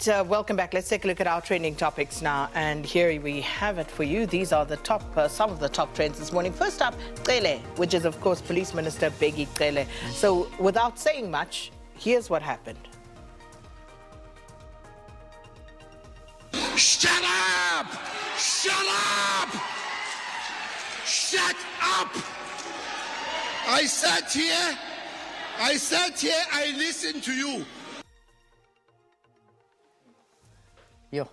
welcome back. Let's take a look at our trending topics now. And here we have it for you. These are the top, some of the top trends this morning. First up, Cele, which is, of course, Police Minister Bheki Cele. So, without saying much, here's what happened. Shut up! Shut up! Shut up! I sat here, I listened to you. Yeah.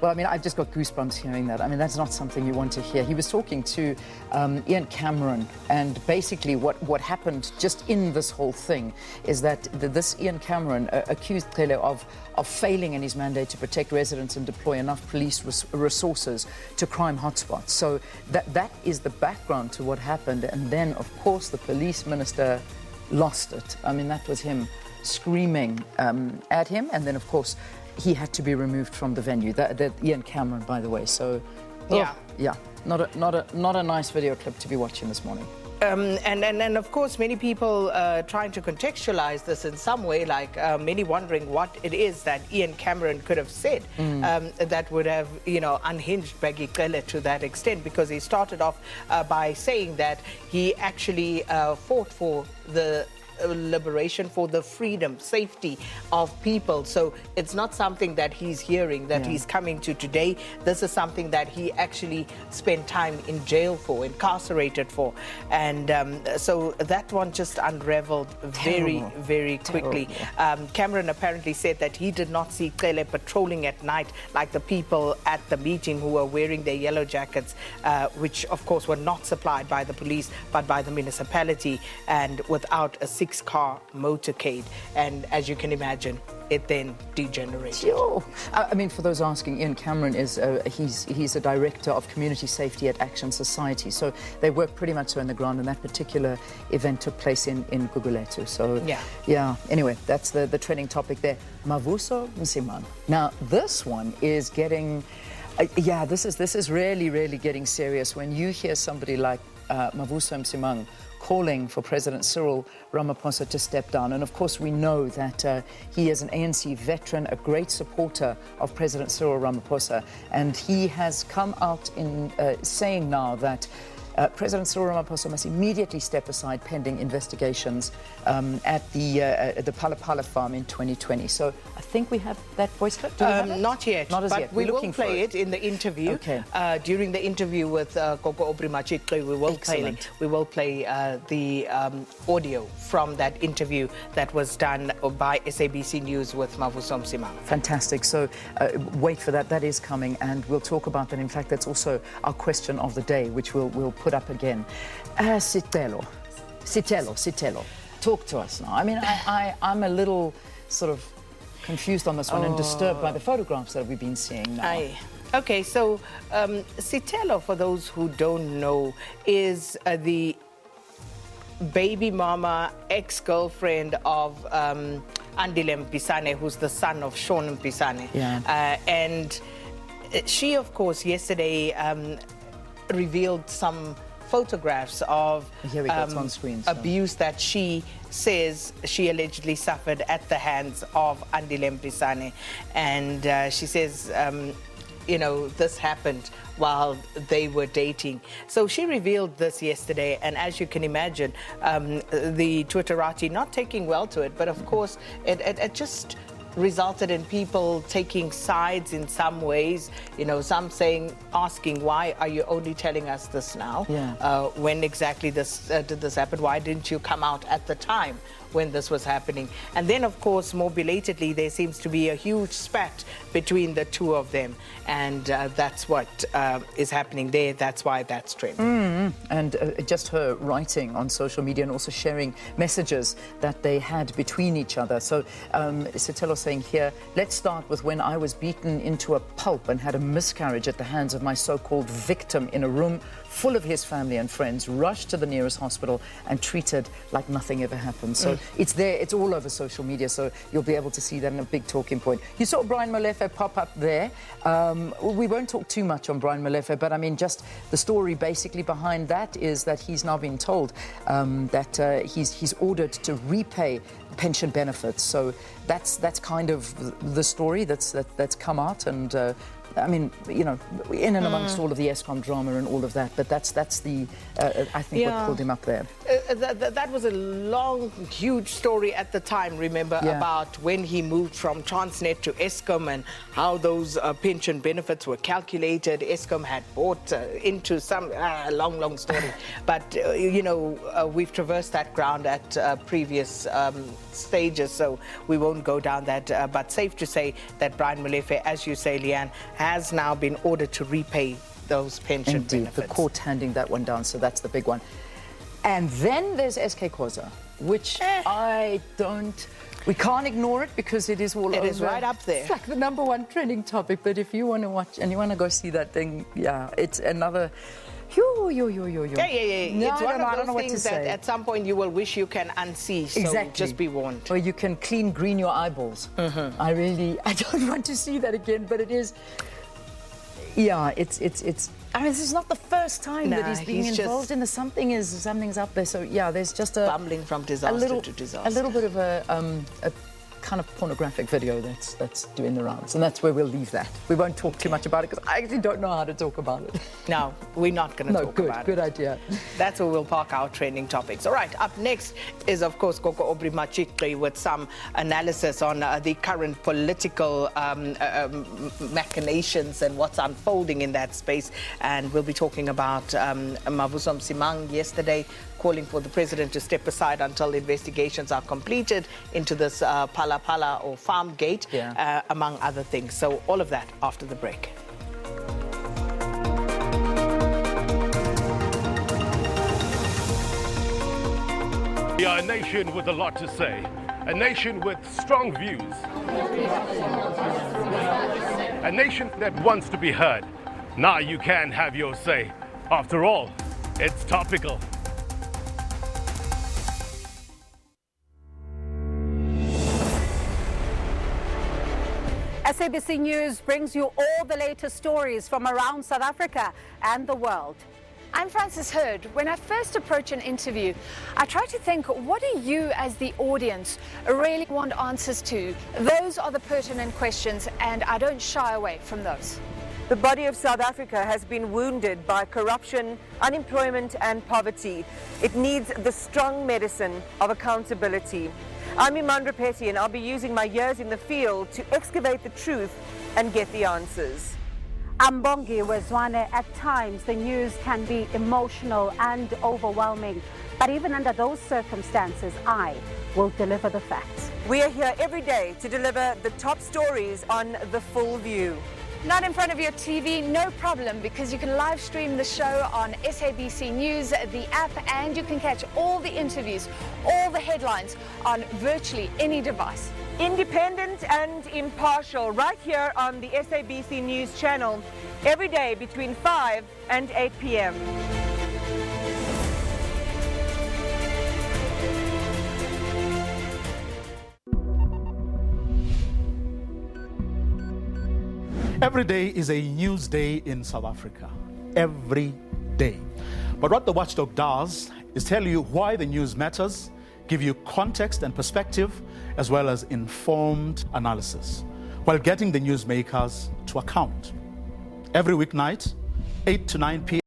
Well, I mean, I've just got goosebumps hearing that. I mean, that's not something you want to hear. He was talking to Ian Cameron, and basically what happened just in this whole thing is that this Ian Cameron accused Cele of failing in his mandate to protect residents and deploy enough police resources to crime hotspots. So that is the background to what happened. And then, of course, the police minister lost it. I mean, that was him screaming at him. And then, of course, he had to be removed from the venue. That Ian Cameron, by the way. So, yeah, not a nice video clip to be watching this morning. And of course, many people trying to contextualize this in some way, like many wondering what it is that Ian Cameron could have said that would have, unhinged Bheki Cele to that extent, because he started off by saying that he actually fought for the liberation, for the freedom, safety of people. So it's not something that he's hearing, that he's coming to today. This is something that he actually spent time in jail for, incarcerated for. And so that one just unraveled very quickly. Cameron apparently said that he did not see Cele patrolling at night like the people at the meeting who were wearing their yellow jackets, which of course were not supplied by the police but by the municipality, and without a six-car motorcade. And as you can imagine, it then degenerated. I mean, for those asking, Ian Cameron is he's a director of community safety at Action Society. So they work pretty much so in the ground, and that particular event took place in Gugulethu. So yeah. Anyway, that's the trending topic there. Mavuso Msimang. Now this one is getting, this is really getting serious when you hear somebody like Mavuso Msimang calling for President Cyril Ramaphosa to step down. And of course, we know that he is an ANC veteran, a great supporter of President Cyril Ramaphosa. And he has come out in saying now that President Cyril Ramaphosa must immediately step aside pending investigations at the Palapala farm in 2020. So I think we have that voice clip. Do we have it? Not yet, not as but yet. we will play it in the interview. Okay. During the interview with Gogo Obrimachitli, we will play the audio from that interview that was done by SABC News with Mavuso Msimang. Fantastic. So wait for that. That is coming, and we'll talk about that. In fact, that's also our question of the day, which we'll put up again. Sitelo, talk to us now. I mean, I'm a little sort of confused on this one and disturbed by the photographs that we've been seeing now. Okay, so Sitelo, for those who don't know, is the baby mama, ex-girlfriend of Andile Mpisane, who's the son of Sean Mpisane. And she, of course, yesterday revealed some photographs of on screen, abuse that she says she allegedly suffered at the hands of Andile Mpisane. And she says, this happened while they were dating. So she revealed this yesterday, and as you can imagine, the Twitterati not taking well to it, but of course it just resulted in people taking sides in some ways, some asking, why are you only telling us this now? When exactly did this happen? Why didn't you come out at the time when this was happening? And then, of course, more belatedly, there seems to be a huge spat between the two of them, and that's what is happening there. That's why that's trending. And just her writing on social media and also sharing messages that they had between each other. So Sitelo saying here, let's start with when I was beaten into a pulp and had a miscarriage at the hands of my so-called victim in a room full of his family and friends, rushed to the nearest hospital and treated like nothing ever happened. So it's there, it's all over social media, so you'll be able to see that in a big talking point. You saw Brian Molefe pop up there. We won't talk too much on Brian Molefe, but I mean, just the story basically behind that is that he's now been told that he's ordered to repay pension benefits. So that's kind of the story that's come out, and I mean, you know, in and amongst all of the Eskom drama and all of that, but that's the I think what pulled him up there. That was a long, huge story at the time, remember, about when he moved from Transnet to Eskom and how those pension benefits were calculated. Eskom had bought into some long story. But, you know, we've traversed that ground at previous stages, so we won't go down that. But safe to say that Brian Molefe, as you say, Leanne, has now been ordered to repay those pension benefits. The court handing that one down, so that's the big one. And then there's SK Khoza, which we can't ignore it because it is all over. It is right up there. It's like the #1 trending topic, but if you want to watch and you want to go see that thing, it's another... Yeah. It's one of those things that at some point you will wish you can unsee, so just be warned. Or you can clean green your eyeballs. I don't want to see that again, but it is... Yeah, it's I mean, this is not the first time that he's being involved in the something's up there. So yeah, there's just a bumbling from disaster to disaster. A little bit of a kind of pornographic video that's doing the rounds, and that's where we'll leave that. We won't talk too much about it because I actually don't know how to talk about it. No, we're not going to talk about it. Good idea. That's where we'll park our trending topics. All right, up next is, of course, Koko Aubrey Machikri with some analysis on the current political machinations and what's unfolding in that space. And we'll be talking about Mavuso Msimang yesterday calling for the president to step aside until investigations are completed into this Pala or farm gate, among other things. So all of that after the break. We are a nation with a lot to say, a nation with strong views, a nation that wants to be heard. Now you can have your say. After all, it's topical. SABC News brings you all the latest stories from around South Africa and the world. I'm Frances Hurd. When I first approach an interview, I try to think, what do you as the audience really want answers to? Those are the pertinent questions, and I don't shy away from those. The body of South Africa has been wounded by corruption, unemployment and poverty. It needs the strong medicine of accountability. I'm Imandra Petty, and I'll be using my years in the field to excavate the truth and get the answers. I'm Bongi Wezwane. At times, the news can be emotional and overwhelming, but even under those circumstances, I will deliver the facts. We are here every day to deliver the top stories on The Full View. Not in front of your TV, no problem, because you can live stream the show on SABC News, the app, and you can catch all the interviews, all the headlines on virtually any device. Independent and impartial, right here on the SABC News channel, every day between 5 and 8 p.m. Every day is a news day in South Africa. Every day. But what the Watchdog does is tell you why the news matters, give you context and perspective, as well as informed analysis, while getting the newsmakers to account. Every weeknight, 8 to 9 p.m.